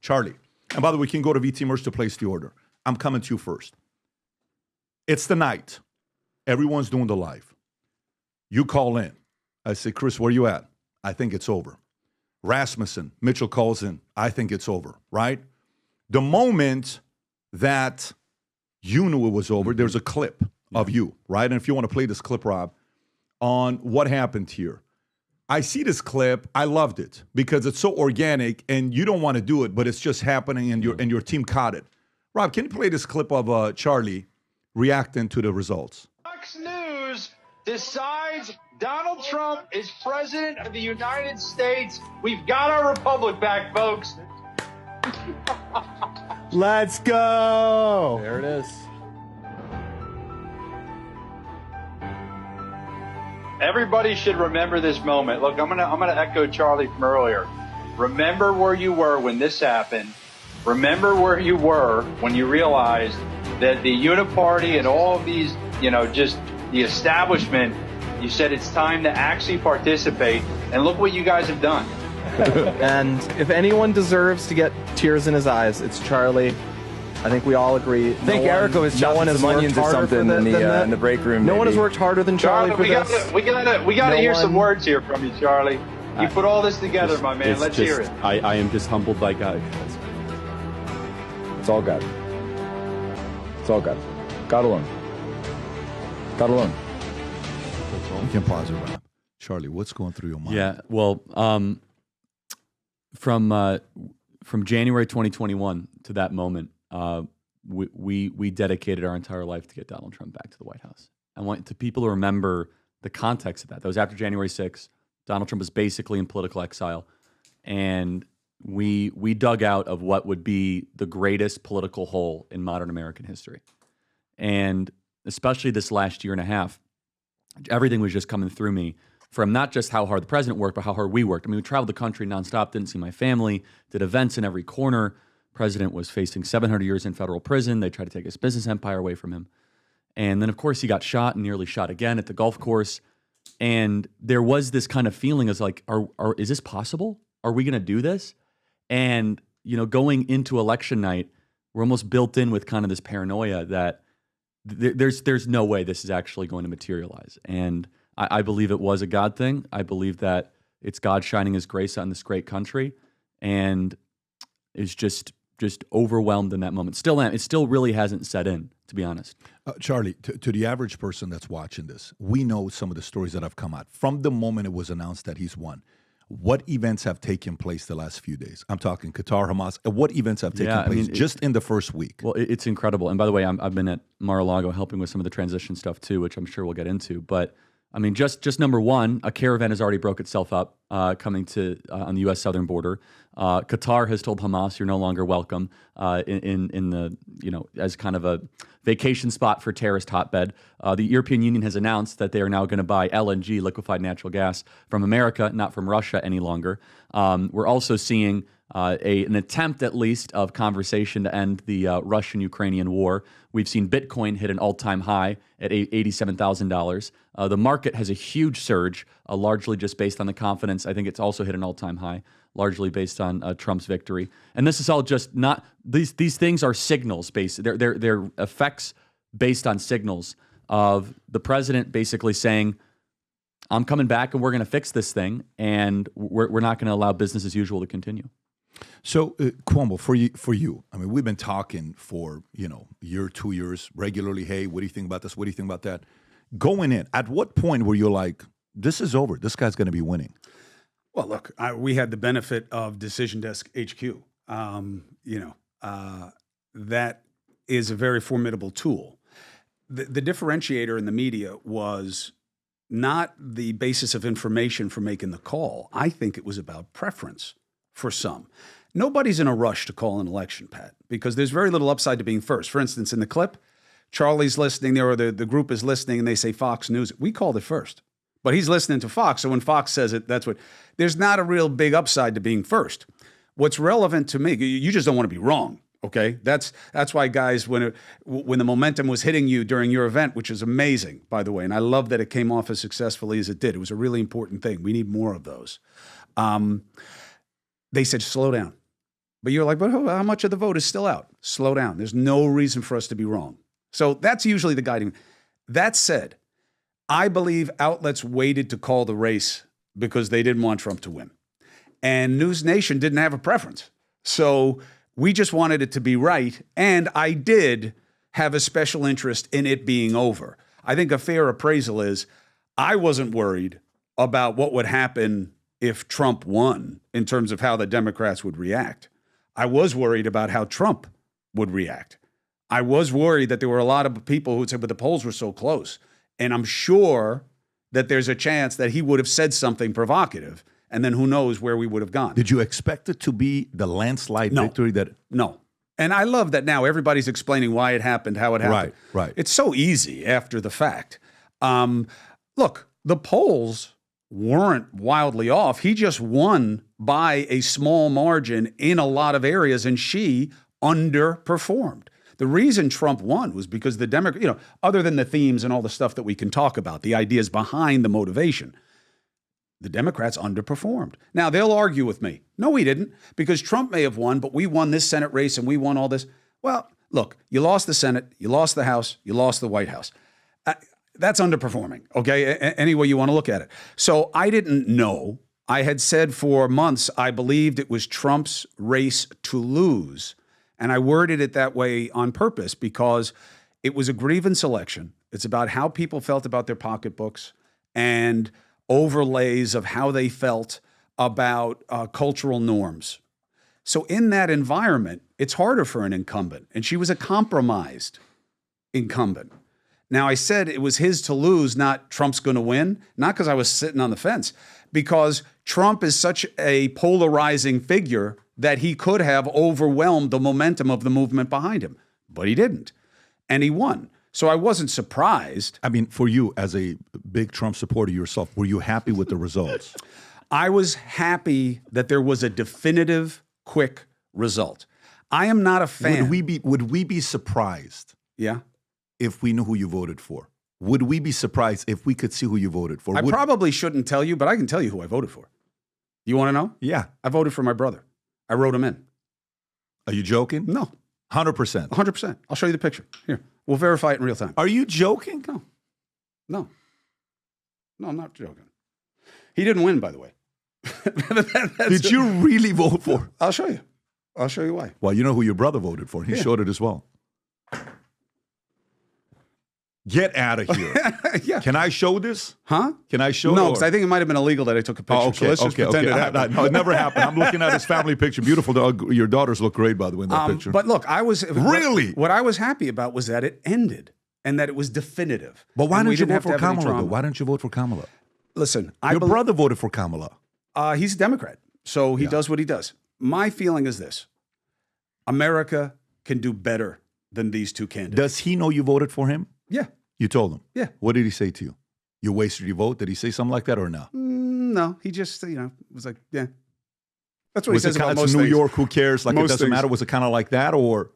Charlie. And by the way, we can go to VT Merch to place the order. I'm coming to you first. It's the night. Everyone's doing the live. You call in. I say, Chris, where you at? I think it's over. Rasmussen, Mitchell calls in. I think it's over, right? The moment that you knew it was over, there's a clip of you, right? And if you want to play this clip, Rob, on what happened here. I see this clip. I loved it because it's so organic and you don't want to do it, but it's just happening and your team caught it. Rob, can you play this clip of Charlie reacting to the results? Fox News decides Donald Trump is president of the United States. We've got our republic back, folks. Let's go. There it is. Everybody should remember this moment. Look, I'm gonna echo Charlie from earlier. Remember where you were when this happened. Remember where you were when you realized that the Uniparty and all of these, just the establishment, you said it's time to actually participate. And look what you guys have done. And if anyone deserves to get tears in his eyes, it's Charlie. I think we all agree. I think Erica was chopping some onions or something in the break room. No one has worked harder than Charlie for this. We gotta hear some words here from you, Charlie. You put all this together, my man. Let's hear it. I am just humbled by God. It's all God. It's all God. God alone. God alone. You can pause it, Rob. Charlie, what's going through your mind? Yeah, well, from January 2021 to that moment, we dedicated our entire life to get Donald Trump back to the White House. I want people to remember the context of that. That was after January 6th. Donald Trump was basically in political exile, and we dug out of what would be the greatest political hole in modern American history. And especially this last year and a half, everything was just coming through me from not just how hard the president worked, but how hard we worked. I mean, we traveled the country nonstop, didn't see my family, did events in every corner. President was facing 700 years in federal prison. They tried to take his business empire away from him. And then, of course, he got shot and nearly shot again at the golf course. And there was this kind of feeling as like, is this possible? Are we going to do this? And, going into election night, we're almost built in with kind of this paranoia that there's no way this is actually going to materialize. And I believe it was a God thing. I believe that it's God shining his grace on this great country, and is just overwhelmed in that moment. It still really hasn't set in, to be honest. Charlie, to the average person that's watching this, we know some of the stories that have come out. From the moment it was announced that he's won, what events have taken place the last few days? I'm talking Qatar, Hamas. What events have taken place just in the first week? Well, it's incredible. And by the way, I've been at Mar-a-Lago helping with some of the transition stuff too, which I'm sure we'll get into. But I mean, just number one, a caravan has already broke itself up coming to on the U.S. southern border. Qatar has told Hamas you're no longer welcome in the as kind of a vacation spot for terrorist hotbed. The European Union has announced that they are now going to buy LNG, liquefied natural gas, from America, not from Russia any longer. We're also seeing an attempt, at least, of conversation to end the Russian-Ukrainian war. We've seen Bitcoin hit an all-time high at $87,000. The market has a huge surge, largely just based on the confidence. I think it's also hit an all-time high, largely based on Trump's victory. And this is all just not these things are signals based. They're effects based on signals of the president basically saying, "I'm coming back, and we're going to fix this thing, and we're not going to allow business as usual to continue." So, Cuomo, for you, I mean, we've been talking for, year, 2 years regularly. Hey, what do you think about this? What do you think about that? Going in, at what point were you like, this is over, this guy's going to be winning? Well, look, we had the benefit of Decision Desk HQ. That is a very formidable tool. The differentiator in the media was not the basis of information for making the call. I think it was about preference for some. Nobody's in a rush to call an election, Pat, because there's very little upside to being first. For instance, in the clip, Charlie's listening there, or the group is listening, and they say Fox News. We called it first. But he's listening to Fox, so when Fox says it, there's not a real big upside to being first. What's relevant to me, you just don't want to be wrong, okay? That's why, guys, when the momentum was hitting you during your event, which is amazing, by the way, and I love that it came off as successfully as it did. It was a really important thing. We need more of those. They said, slow down. But you're like, but how much of the vote is still out? Slow down. There's no reason for us to be wrong. So that's usually the guiding. That said, I believe outlets waited to call the race because they didn't want Trump to win. And News Nation didn't have a preference. So we just wanted it to be right. And I did have a special interest in it being over. I think a fair appraisal is I wasn't worried about what would happen if Trump won in terms of how the Democrats would react. I was worried about how Trump would react. I was worried that there were a lot of people who would say, but the polls were so close. And I'm sure that there's a chance that he would have said something provocative, and then who knows where we would have gone. Did you expect it to be the landslide victory that? No. And I love that now everybody's explaining why it happened, how it happened. Right. It's so easy after the fact. Look, the polls weren't wildly off. He just won by a small margin in a lot of areas, and she underperformed. The reason Trump won was because the Democrats, other than the themes and all the stuff that we can talk about, the ideas behind the motivation, the Democrats underperformed. Now, they'll argue with me. No, we didn't, because Trump may have won, but we won this Senate race and we won all this. Well, look, you lost the Senate, you lost the House, you lost the White House. That's underperforming, okay, any way you want to look at it. So I didn't know. I had said for months I believed it was Trump's race to lose. And I worded it that way on purpose because it was a grievance election. It's about how people felt about their pocketbooks and overlays of how they felt about cultural norms. So in that environment, it's harder for an incumbent. And she was a compromised incumbent. Now, I said it was his to lose, not Trump's going to win, not because I was sitting on the fence, because Trump is such a polarizing figure that he could have overwhelmed the momentum of the movement behind him. But he didn't. And he won. So I wasn't surprised. I mean, for you, as a big Trump supporter yourself, were you happy with the results? I was happy that there was a definitive, quick result. I am not a fan. Would we be surprised? Yeah. If we knew who you voted for? Would we be surprised if we could see who you voted for? I probably shouldn't tell you, but I can tell you who I voted for. You want to know? Yeah. I voted for my brother. I wrote him in. Are you joking? No. 100%. 100%. I'll show you the picture. Here. We'll verify it in real time. Are you joking? No, I'm not joking. He didn't win, by the way. Did you really vote for? I'll show you. I'll show you why. Well, you know who your brother voted for. He showed it as well. Get out of here. Yeah. Can I show this? Huh? Can I show it? No, because I think it might have been illegal that I took a picture. Oh, okay, so let's just pretend it happened. No, it never happened. I'm looking at his family picture. Beautiful. Your daughters look great, by the way, in that picture. But look, Really? What I was happy about was that it ended and that it was definitive. But why didn't didn't you vote for Kamala, though? Why didn't you vote for Kamala? Listen, Your brother voted for Kamala. He's a Democrat, so he does what he does. My feeling is this. America can do better than these two candidates. Does he know you voted for him? Yeah. You told him? Yeah. What did he say to you? You wasted your vote? Did he say something like that or no? No. He just, was like, yeah. That's what he says about most things. New things. York, who cares? Like, Most it doesn't things. matter. Was it kind of like that or?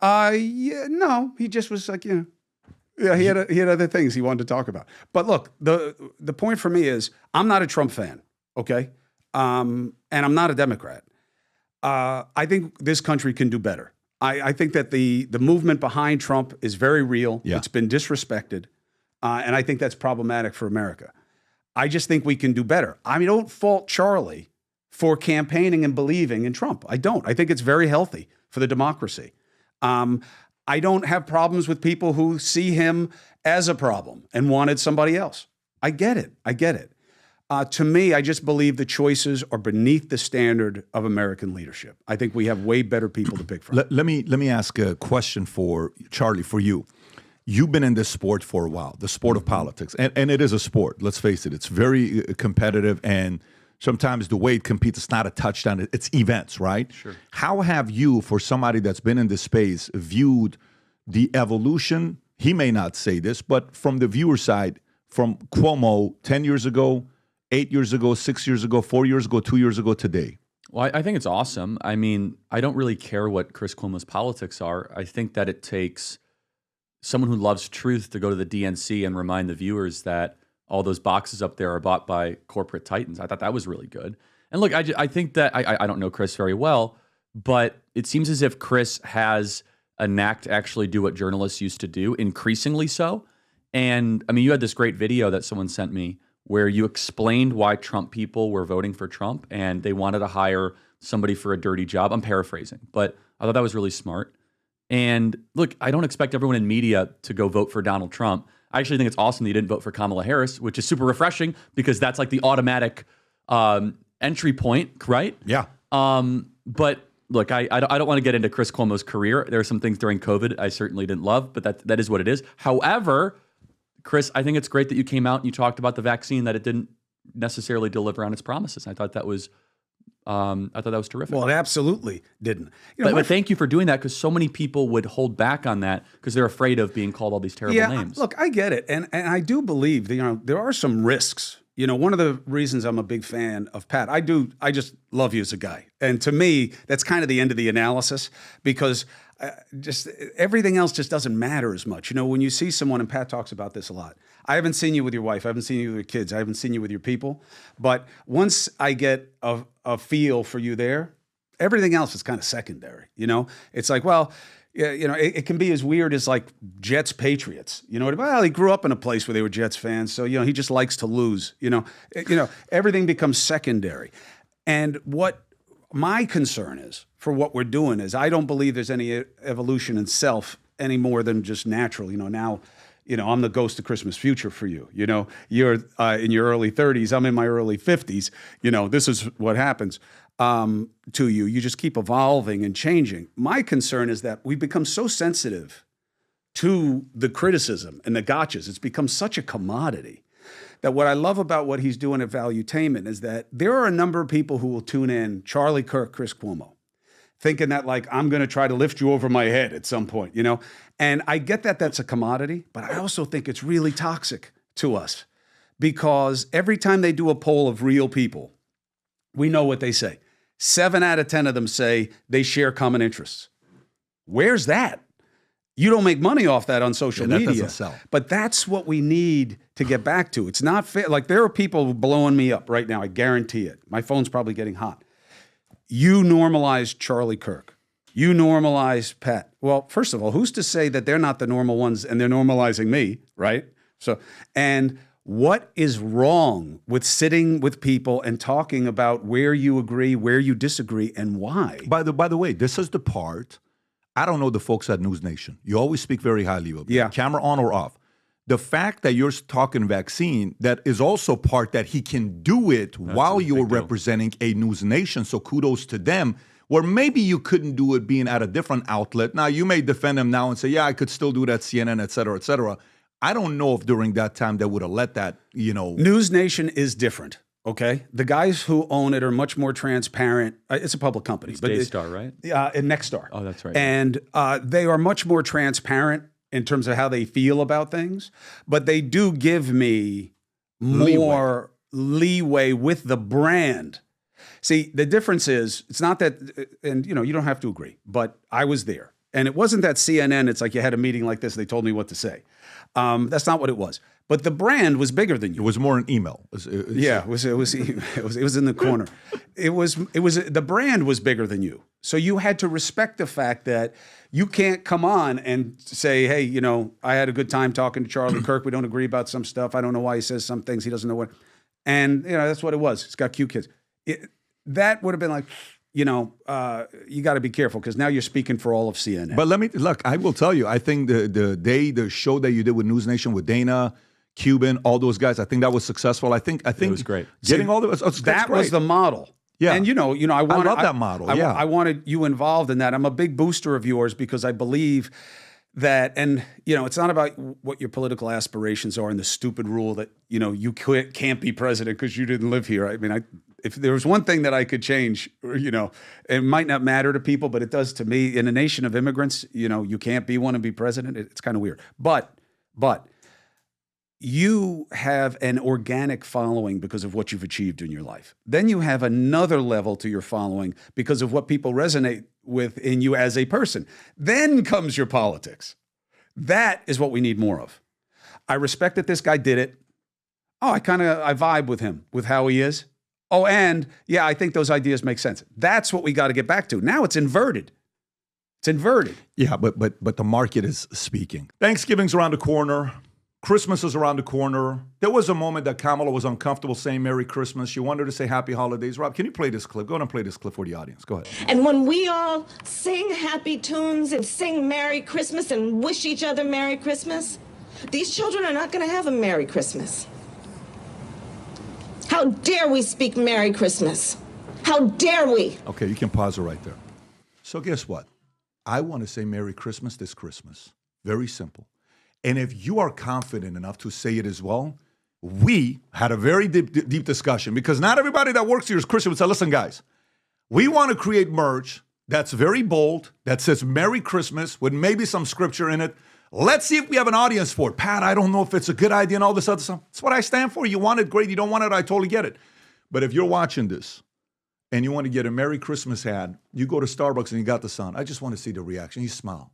Yeah, no. He just was like, yeah, he had other things he wanted to talk about. But look, the point for me is I'm not a Trump fan, okay? And I'm not a Democrat. I think this country can do better. I think that the movement behind Trump is very real. Yeah. It's been disrespected. And I think that's problematic for America. I just think we can do better. I mean, don't fault Charlie for campaigning and believing in Trump. I don't. I think it's very healthy for the democracy. I don't have problems with people who see him as a problem and wanted somebody else. I get it. To me, I just believe the choices are beneath the standard of American leadership. I think we have way better people to pick from. Let me ask a question for Charlie, for you. You've been in this sport for a while, the sport of politics, and it is a sport. Let's face it; it's very competitive, and sometimes the way it competes, it's not a touchdown; it's events, right? Sure. How have you, for somebody that's been in this space, viewed the evolution? He may not say this, but from the viewer side, from Cuomo 10 years ago. 8 years ago, 6 years ago, 4 years ago, 2 years ago, today? Well, I think it's awesome. I mean, I don't really care what Chris Cuomo's politics are. I think that it takes someone who loves truth to go to the DNC and remind the viewers that all those boxes up there are bought by corporate titans. I thought that was really good. And look, I think that I don't know Chris very well, but it seems as if Chris has a knack to actually do what journalists used to do, increasingly so. And I mean, you had this great video that someone sent me where you explained why Trump people were voting for Trump and they wanted to hire somebody for a dirty job. I'm paraphrasing, but I thought that was really smart. And look, I don't expect everyone in media to go vote for Donald Trump. I actually think it's awesome that you didn't vote for Kamala Harris, which is super refreshing because that's like the automatic entry point, right? Yeah. But look, I don't want to get into Chris Cuomo's career. There are some things during COVID I certainly didn't love, but that is what it is. However, Chris, I think it's great that you came out and you talked about the vaccine, that it didn't necessarily deliver on its promises. I thought that was terrific. Well, it absolutely didn't. But thank you for doing that, because so many people would hold back on that because they're afraid of being called all these terrible names. Look, I get it, and I do believe that, there are some risks. One of the reasons I'm a big fan of Pat, I just love you as a guy, and to me, that's kind of the end of the analysis, because just everything else just doesn't matter as much. When you see someone, and Pat talks about this a lot. I haven't seen you with your wife. I haven't seen you with your kids. I haven't seen you with your people. But once I get a feel for you there, everything else is kind of secondary. It's like, well, yeah, it can be as weird as like Jets Patriots. Well, he grew up in a place where they were Jets fans, so he just likes to lose. Everything becomes secondary. And what my concern is for what we're doing is I don't believe there's any evolution in self any more than just natural. Now, I'm the ghost of Christmas future for you. You're in your early 30s. I'm in my early 50s. This is what happens to you. You just keep evolving and changing. My concern is that we've become so sensitive to the criticism and the gotchas. It's become such a commodity that what I love about what he's doing at Valuetainment is that there are a number of people who will tune in, Charlie, Kirk, Chris Cuomo, thinking that like I'm going to try to lift you over my head at some point, And I get that that's a commodity, but I also think it's really toxic to us because every time they do a poll of real people, we know what they say. 7 out of 10 of them say they share common interests. Where's that? You don't make money off that on social media. That doesn't sell. But that's what we need to get back to. It's not fair. Like there are people blowing me up right now. I guarantee it. My phone's probably getting hot. You normalize Charlie Kirk. You normalize Pat. Well, first of all, who's to say that they're not the normal ones and they're normalizing me, right? And what is wrong with sitting with people and talking about where you agree, where you disagree, and why? By the way, this is the part. I don't know the folks at News Nation. You always speak very highly of them. Yeah. Camera on or off. The fact that you're talking vaccine, that is also part that he can do it while you're representing a News Nation. So kudos to them. Where maybe you couldn't do it being at a different outlet. Now, you may defend him now and say, yeah, I could still do it at CNN, et cetera, et cetera. I don't know if during that time they would have let that, News Nation is different. Okay, the guys who own it are much more transparent. It's a public company, it's Daystar, right? And Nexstar. Oh, that's right. And they are much more transparent in terms of how they feel about things, but they do give me more leeway with the brand. See, the difference is it's not that, and you don't have to agree, but I was there, and it wasn't that CNN. It's like you had a meeting like this. They told me what to say. That's not what it was. But the brand was bigger than you. It was more an email. It was in the corner. The brand was bigger than you. So you had to respect the fact that you can't come on and say, hey, I had a good time talking to Charlie Kirk. We don't agree about some stuff. I don't know why he says some things. He doesn't know what. And that's what it was. He's got cute kids. That would have been like, you got to be careful because now you're speaking for all of CNN. But I will tell you, I think the show that you did with News Nation with Dana, Cuban, all those guys, I think that was successful. I think it was great. Getting all those, that was the model. Yeah. And I love that model. I wanted you involved in that. I'm a big booster of yours because I believe that, and it's not about what your political aspirations are and the stupid rule that, you can't be president because you didn't live here. I mean, if there was one thing that I could change, it might not matter to people, but it does to me. In a nation of immigrants, you can't be one and be president. It's kind of weird. But you have an organic following because of what you've achieved in your life. Then you have another level to your following because of what people resonate with in you as a person. Then comes your politics. That is what we need more of. I respect that this guy did it. Oh, I vibe with him, with how he is. Oh, and yeah, I think those ideas make sense. That's what we got to get back to. Now it's inverted. It's inverted. Yeah, but the market is speaking. Thanksgiving's around the corner. Christmas is around the corner. There was a moment that Kamala was uncomfortable saying Merry Christmas. She wanted to say Happy Holidays. Rob, can you play this clip? Go ahead and play this clip for the audience. Go ahead. And when we all sing happy tunes and sing Merry Christmas and wish each other Merry Christmas, these children are not going to have a Merry Christmas. How dare we speak Merry Christmas? How dare we? Okay, you can pause it right there. So guess what? I want to say Merry Christmas this Christmas. Very simple. And if you are confident enough to say it as well, we had a very deep discussion because not everybody that works here is Christian. We said, listen, guys, we want to create merch that's very bold, that says Merry Christmas with maybe some scripture in it. Let's see if we have an audience for it. Pat, I don't know if it's a good idea and all this other stuff. That's what I stand for. You want it, great. You don't want it, I totally get it. But if you're watching this and you want to get a Merry Christmas hat, you go to Starbucks and you got the sun. I just want to see the reaction. You smile.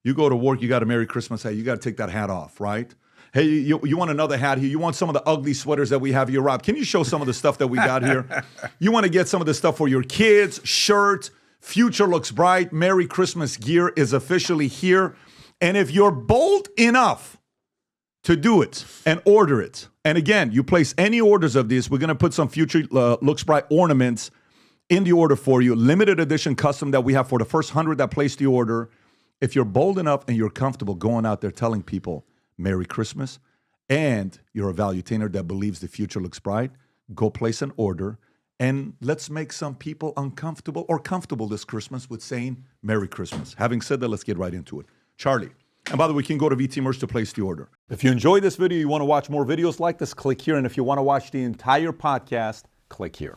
You go to work, you got a Merry Christmas hat. You got to take that hat off, right? Hey, you want another hat here. You want some of the ugly sweaters that we have here, Rob. Can you show some of the stuff that we got here? You want to get some of the stuff for your kids, shirt, future looks bright, Merry Christmas gear is officially here. And if you're bold enough to do it and order it, and again, you place any orders of this, we're going to put some future looks bright ornaments in the order for you, limited edition custom that we have for the first 100 that place the order. If you're bold enough and you're comfortable going out there telling people Merry Christmas and you're a valuetainer that believes the future looks bright, go place an order and let's make some people uncomfortable or comfortable this Christmas with saying Merry Christmas. Having said that, let's get right into it. Charlie, and by the way, you can go to VT Merch to place the order. If you enjoyed this video, you want to watch more videos like this, click here. And if you want to watch the entire podcast, click here.